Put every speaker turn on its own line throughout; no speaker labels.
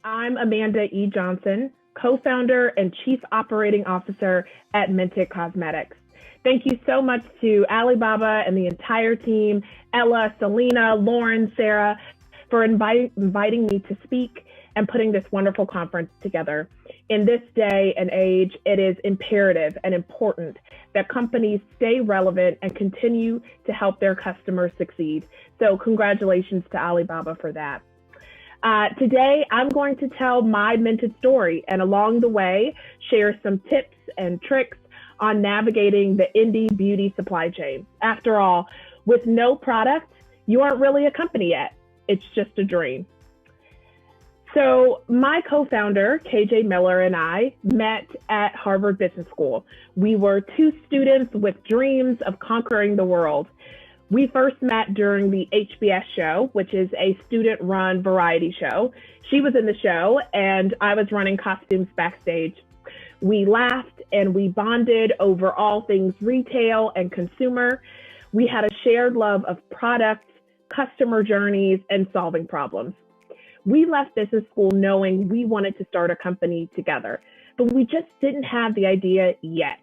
I'm Amanda E. Johnson, co-founder and chief operating officer at Mentic Cosmetics. Thank you so much to Alibaba and the entire team, Ella, Selena, Lauren, Sarah, for inviting me to speak and putting this wonderful conference together. In this day and age, it is imperative and important that companies stay relevant and continue to help their customers succeed. So congratulations to Alibaba for that. Today, I'm going to tell my Mented story and along the way, share some tips and tricks on navigating the indie beauty supply chain. After all, with no product, you aren't really a company yet. It's just a dream. So my co-founder, KJ Miller, and I met at Harvard Business School. We were two students with dreams of conquering the world. We first met during the HBS show, which is a student-run variety show. She was in the show, and I was running costumes backstage. We laughed and we bonded over all things retail and consumer. We had a shared love of products, customer journeys, and solving problems. We left business school knowing we wanted to start a company together, but we just didn't have the idea yet.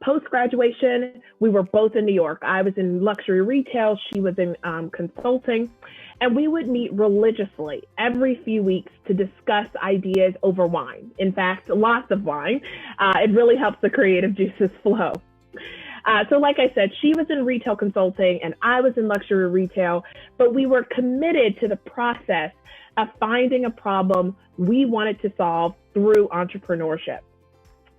Post-graduation, we were both in New York. I was in luxury retail, she was in consulting, and we would meet religiously every few weeks to discuss ideas over wine. In fact, lots of wine. It really helps the creative juices flow. So like I said, she was in retail consulting and I was in luxury retail, but we were committed to the process of finding a problem we wanted to solve through entrepreneurship.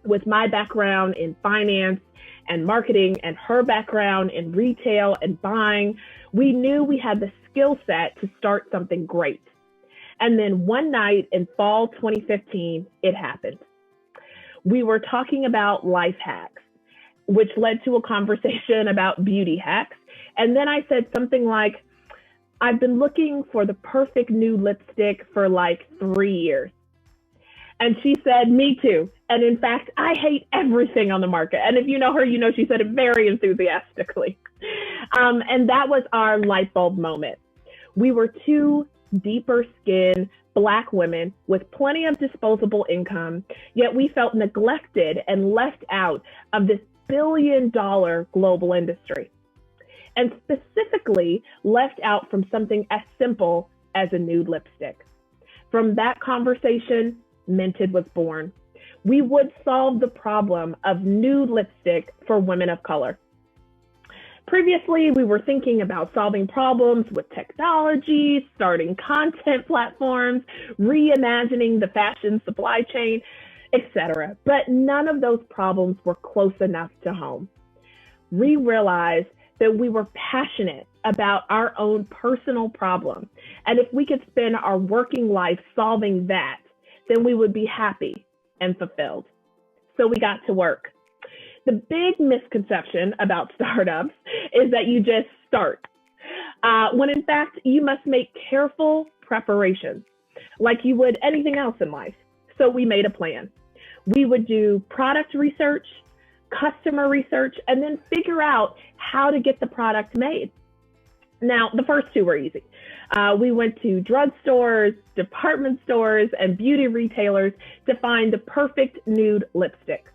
With my background in finance and marketing and her background in retail and buying, we knew we had the skill set to start something great. And then one night in fall 2015, it happened. We were talking about life hacks, which led to a conversation about beauty hacks. And then I said something like, I've been looking for the perfect nude lipstick for like 3 years. And she said, me too. And in fact, I hate everything on the market. And if you know her, you know she said it very enthusiastically. And that was our light bulb moment. We were two deeper skinned Black women with plenty of disposable income, yet we felt neglected and left out of this billion-dollar global industry. And specifically left out from something as simple as a nude lipstick. From that conversation, Mented was born. We would solve the problem of nude lipstick for women of color. Previously, we were thinking about solving problems with technology, starting content platforms, reimagining the fashion supply chain, etc. But none of those problems were close enough to home. We realized that we were passionate about our own personal problem. And if we could spend our working life solving that, then we would be happy and fulfilled. So we got to work. The big misconception about startups is that you just start, when in fact, you must make careful preparations like you would anything else in life. So we made a plan. We would do product research, customer research, and then figure out how to get the product made. Now, the first two were easy. We went to drugstores, department stores, and beauty retailers to find the perfect nude lipstick.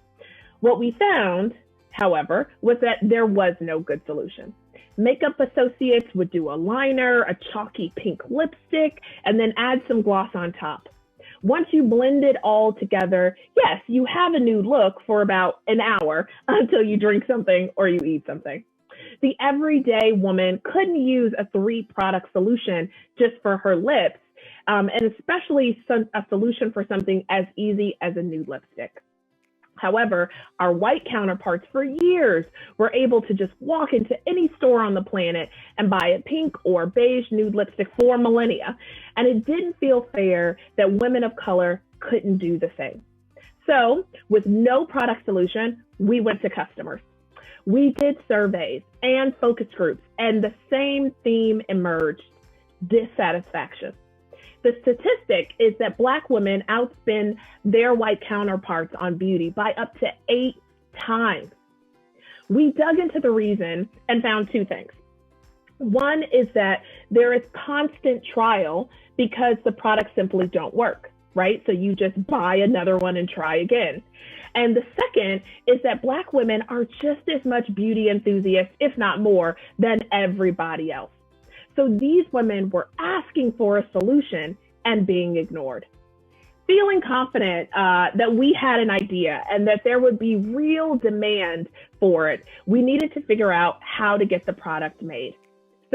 What we found, however, was that there was no good solution. Makeup associates would do a liner, a chalky pink lipstick, and then add some gloss on top. Once you blend it all together, yes, you have a nude look for about an hour until you drink something or you eat something. The everyday woman couldn't use a 3-product solution just for her lips, and especially a solution for something as easy as a nude lipstick. However, our white counterparts for years were able to just walk into any store on the planet and buy a pink or beige nude lipstick for millennia, and it didn't feel fair that women of color couldn't do the same. So, with no product solution, we went to customers. We did surveys and focus groups, and the same theme emerged: dissatisfaction. The statistic is that Black women outspend their white counterparts on beauty by up to 8 times. We dug into the reason and found 2 things. One is that there is constant trial because the products simply don't work. right? So you just buy another one and try again. And the second is that Black women are just as much beauty enthusiasts, if not more, than everybody else. So these women were asking for a solution and being ignored. Feeling confident that we had an idea and that there would be real demand for it, we needed to figure out how to get the product made.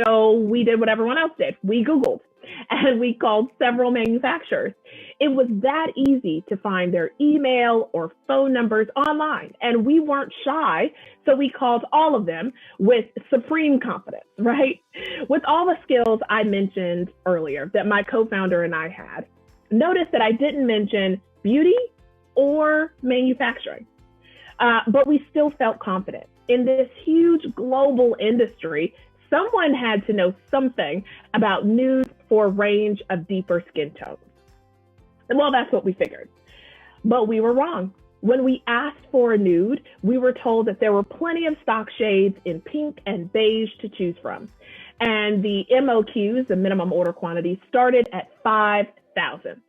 So we did what everyone else did. We Googled and we called several manufacturers. It was that easy to find their email or phone numbers online, and we weren't shy, so we called all of them with supreme confidence, right? With all the skills I mentioned earlier that my co-founder and I had, notice that I didn't mention beauty or manufacturing, but we still felt confident. In this huge global industry, someone had to know something about nudes for a range of deeper skin tones. Well, that's what we figured. But we were wrong. When we asked for a nude, we were told that there were plenty of stock shades in pink and beige to choose from. And the MOQs, the minimum order quantity, started at 5,000.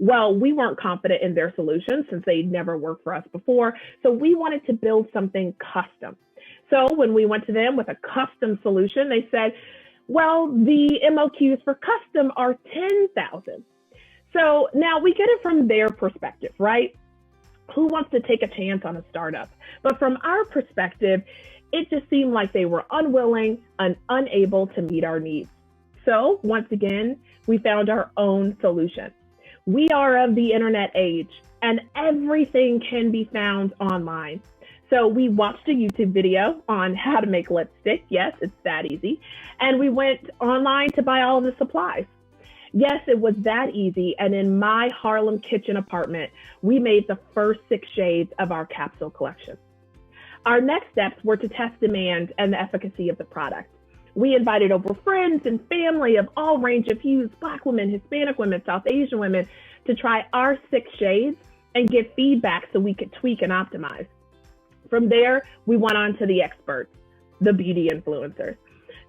Well, we weren't confident in their solution since they'd never worked for us before. So we wanted to build something custom. So when we went to them with a custom solution, they said, well, the MOQs for custom are 10,000. So now we get it from their perspective, right? Who wants to take a chance on a startup? But from our perspective, it just seemed like they were unwilling and unable to meet our needs. So once again, we found our own solution. We are of the internet age, and everything can be found online. So we watched a YouTube video on how to make lipstick. Yes, it's that easy. And we went online to buy all of the supplies. Yes, it was that easy. And in my Harlem kitchen apartment, we made the first 6 shades of our capsule collection. Our next steps were to test demand and the efficacy of the product. We invited over friends and family of all range of hues, Black women, Hispanic women, South Asian women, to try our 6 shades and give feedback so we could tweak and optimize. From there, we went on to the experts, the beauty influencers.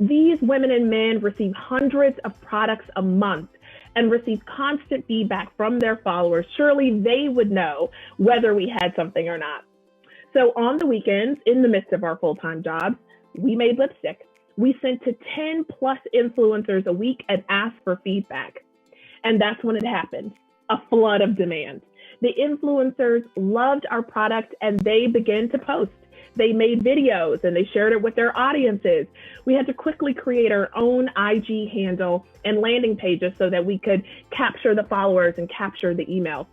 These women and men receive hundreds of products a month and receive constant feedback from their followers. Surely they would know whether we had something or not. So on the weekends, in the midst of our full-time jobs, we made lipstick. We sent to 10 plus influencers a week and asked for feedback. And that's when it happened, a flood of demand. The influencers loved our product and they began to post. They made videos and they shared it with their audiences. We had to quickly create our own IG handle and landing pages so that we could capture the followers and capture the emails.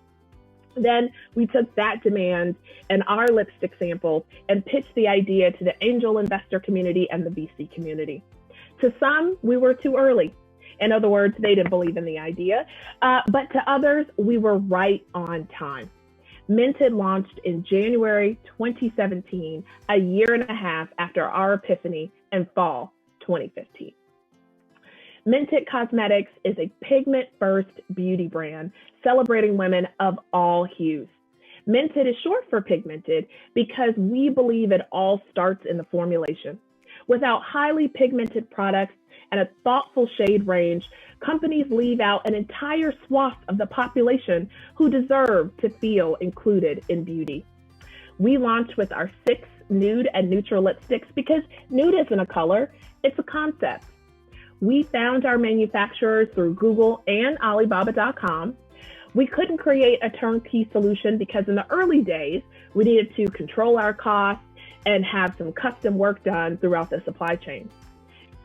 Then we took that demand and our lipstick samples and pitched the idea to the angel investor community and the VC community. To some, we were too early. In other words, they didn't believe in the idea, but to others, we were right on time. Mented launched in January 2017, a year and a half after our epiphany in fall 2015. Mentic Cosmetics is a pigment-first beauty brand celebrating women of all hues. Mented is short for pigmented because we believe it all starts in the formulation. Without highly pigmented products and a thoughtful shade range, companies leave out an entire swath of the population who deserve to feel included in beauty. We launched with our 6 nude and neutral lipsticks because nude isn't a color, it's a concept. We found our manufacturers through Google and Alibaba.com. We couldn't create a turnkey solution because in the early days, we needed to control our costs and have some custom work done throughout the supply chain.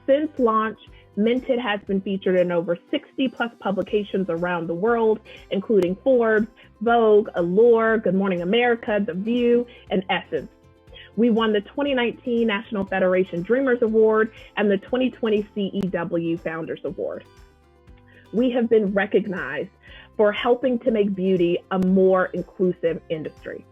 Since launch, Mented has been featured in over 60 plus publications around the world, including Forbes, Vogue, Allure, Good Morning America, The View, and Essence. We won the 2019 National Federation Dreamers Award and the 2020 CEW Founders Award. We have been recognized for helping to make beauty a more inclusive industry.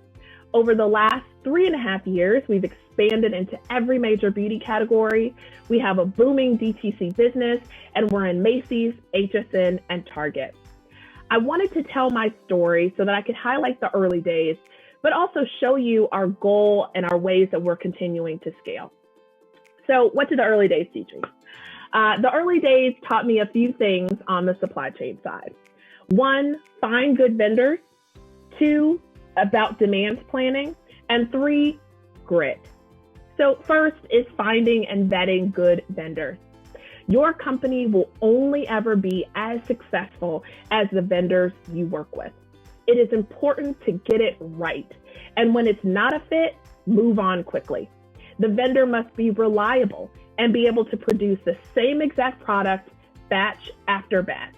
Over the last 3.5 years, we've expanded into every major beauty category. We have a booming DTC business, and we're in Macy's, HSN, and Target. I wanted to tell my story so that I could highlight the early days, but also show you our goal and our ways that we're continuing to scale. So what did the early days teach me? The early days taught me a few things on the supply chain side. 1, find good vendors. 2, about demand planning. And 3, grit. So first is finding and vetting good vendors. Your company will only ever be as successful as the vendors you work with. It is important to get it right. And when it's not a fit, move on quickly. The vendor must be reliable and be able to produce the same exact product batch after batch.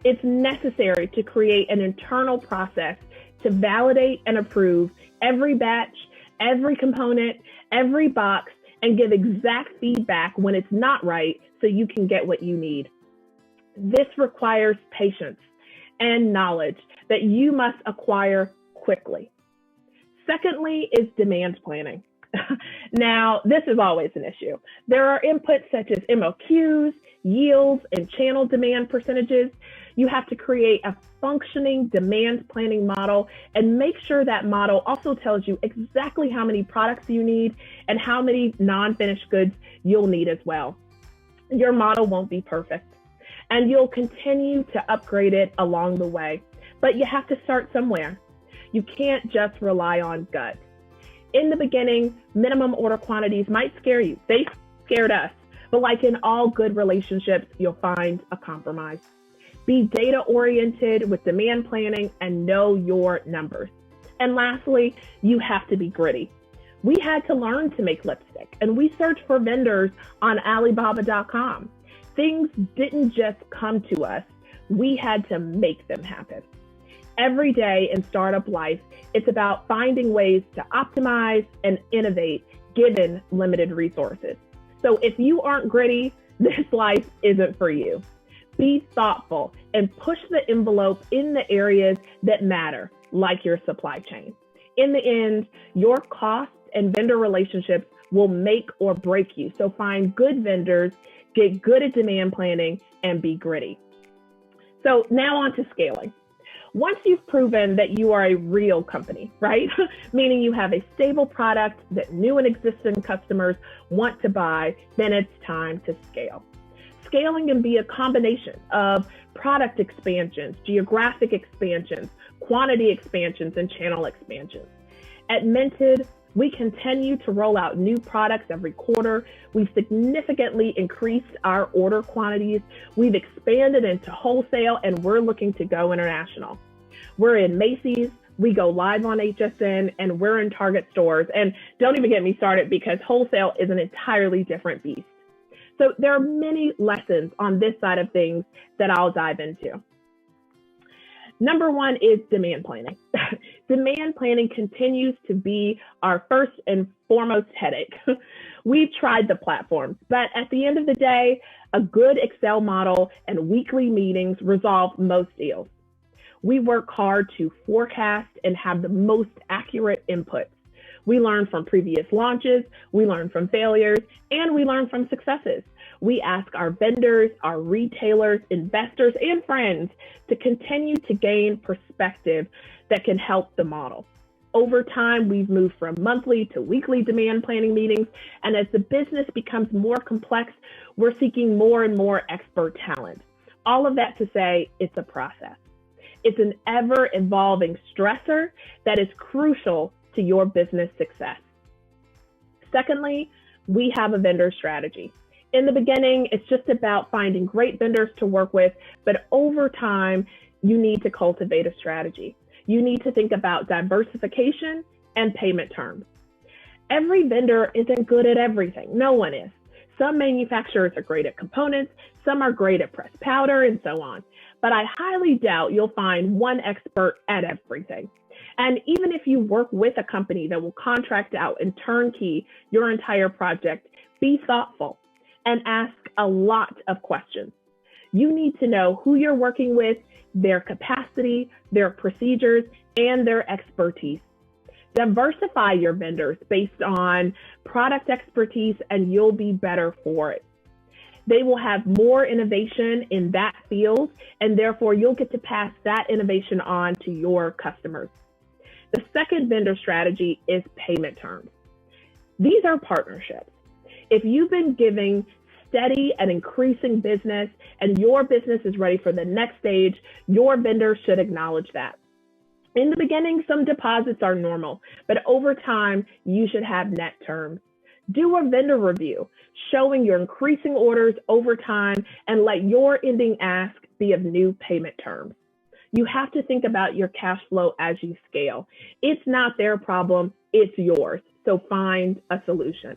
It's necessary to create an internal process to validate and approve every batch, every component, every box, and give exact feedback when it's not right so you can get what you need. This requires patience and knowledge that you must acquire quickly. Secondly is demand planning. Now, this is always an issue. There are inputs such as MOQs, yields, and channel demand percentages. You have to create a functioning demand planning model and make sure that model also tells you exactly how many products you need and how many non-finished goods you'll need as well. Your model won't be perfect, and you'll continue to upgrade it along the way, but you have to start somewhere. You can't just rely on gut. In the beginning, minimum order quantities might scare you. They scared us, but like in all good relationships, you'll find a compromise. Be data-oriented with demand planning and know your numbers. And lastly, you have to be gritty. We had to learn to make lipstick, and we searched for vendors on Alibaba.com. Things didn't just come to us. We had to make them happen. Every day in startup life, it's about finding ways to optimize and innovate given limited resources. So if you aren't gritty, this life isn't for you. Be thoughtful and push the envelope in the areas that matter, like your supply chain. In the end, your costs and vendor relationships will make or break you. So find good vendors, get good at demand planning, and be gritty. So now on to scaling. Once you've proven that you are a real company, right? Meaning you have a stable product that new and existing customers want to buy, then it's time to scale. Scaling can be a combination of product expansions, geographic expansions, quantity expansions, and channel expansions. At Mented, we continue to roll out new products every quarter. We've significantly increased our order quantities. We've expanded into wholesale, and we're looking to go international. We're in Macy's, we go live on HSN, and we're in Target stores. And don't even get me started because wholesale is an entirely different beast. So there are many lessons on this side of things that I'll dive into. Number 1 is demand planning. Demand planning continues to be our first and foremost headache. We've tried the platforms, but at the end of the day, a good Excel model and weekly meetings resolve most deals. We work hard to forecast and have the most accurate inputs. We learn from previous launches, we learn from failures, and we learn from successes. We ask our vendors, our retailers, investors, and friends to continue to gain perspective that can help the model. Over time, we've moved from monthly to weekly demand planning meetings, and as the business becomes more complex, we're seeking more and more expert talent. All of that to say, it's a process. It's an ever-evolving stressor that is crucial to your business success. Secondly, we have a vendor strategy. In the beginning, it's just about finding great vendors to work with, but over time, you need to cultivate a strategy. You need to think about diversification and payment terms. Every vendor isn't good at everything. No one is. Some manufacturers are great at components, some are great at pressed powder, and so on. But I highly doubt you'll find one expert at everything. And even if you work with a company that will contract out and turnkey your entire project, be thoughtful and ask a lot of questions. You need to know who you're working with, their capacity, their procedures, and their expertise. Diversify your vendors based on product expertise, and you'll be better for it. They will have more innovation in that field, and therefore you'll get to pass that innovation on to your customers. The second vendor strategy is payment terms. These are partnerships. If you've been giving steady and increasing business and your business is ready for the next stage, your vendors should acknowledge that. In the beginning, some deposits are normal, but over time, you should have net terms. Do a vendor review, showing your increasing orders over time, and let your ending ask be of new payment terms. You have to think about your cash flow as you scale. It's not their problem, it's yours. So find a solution.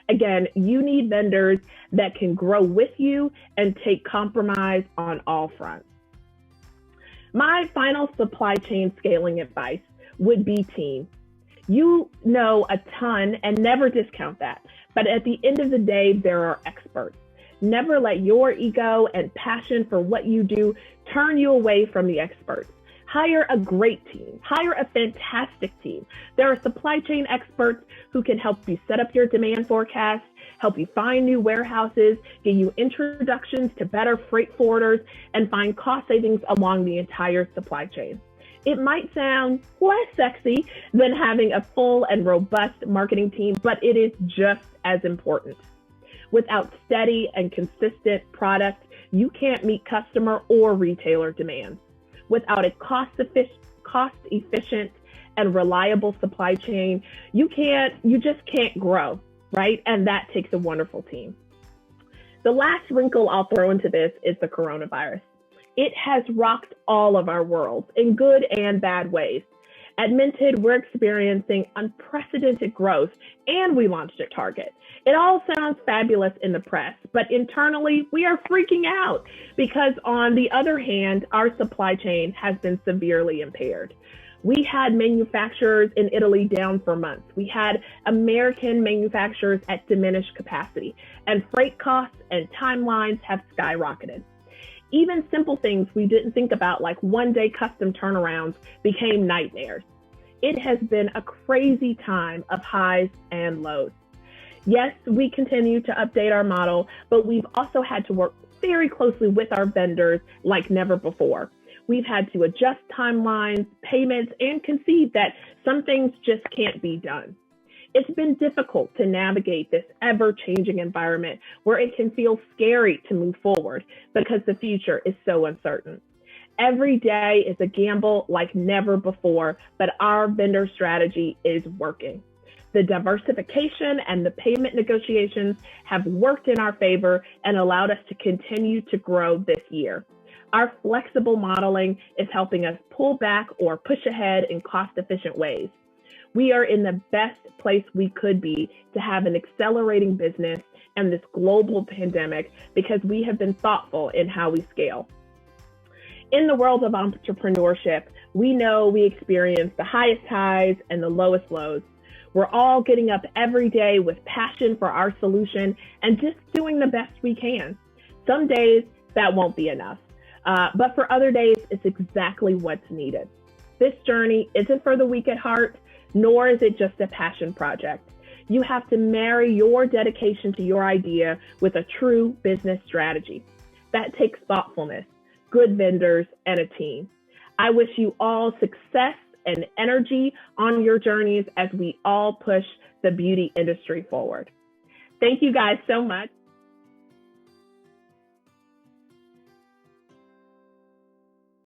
Again, you need vendors that can grow with you and take compromise on all fronts. My final supply chain scaling advice would be team. You know a ton and never discount that. But at the end of the day, there are experts. Never let your ego and passion for what you do turn you away from the experts. Hire a great team. Hire a fantastic team. There are supply chain experts who can help you set up your demand forecast, help you find new warehouses, give you introductions to better freight forwarders, and find cost savings along the entire supply chain. It might sound less sexy than having a full and robust marketing team, but it is just as important. Without steady and consistent product, you can't meet customer or retailer demands. Without a cost-efficient and reliable supply chain, you just can't grow, right? And that takes a wonderful team. The last wrinkle I'll throw into this is the coronavirus. It has rocked all of our worlds in good and bad ways. At Mented, we're experiencing unprecedented growth, and we launched at Target. It all sounds fabulous in the press, but internally, we are freaking out because, on the other hand, our supply chain has been severely impaired. We had manufacturers in Italy down for months. We had American manufacturers at diminished capacity, and freight costs and timelines have skyrocketed. Even simple things we didn't think about, like one-day custom turnarounds, became nightmares. It has been a crazy time of highs and lows. Yes, we continue to update our model, but we've also had to work very closely with our vendors like never before. We've had to adjust timelines, payments, and concede that some things just can't be done. It's been difficult to navigate this ever-changing environment where it can feel scary to move forward because the future is so uncertain. Every day is a gamble like never before, but our vendor strategy is working. The diversification and the payment negotiations have worked in our favor and allowed us to continue to grow this year. Our flexible modeling is helping us pull back or push ahead in cost-efficient ways. We are in the best place we could be to have an accelerating business and this global pandemic because we have been thoughtful in how we scale. In the world of entrepreneurship, we know we experience the highest highs and the lowest lows. We're all getting up every day with passion for our solution and just doing the best we can. Some days that won't be enough, but for other days, it's exactly what's needed. This journey isn't for the weak at heart, nor is it just a passion project. You have to marry your dedication to your idea with a true business strategy. That takes thoughtfulness, good vendors, and a team. I wish you all success and energy on your journeys as we all push the beauty industry forward. Thank you guys so much.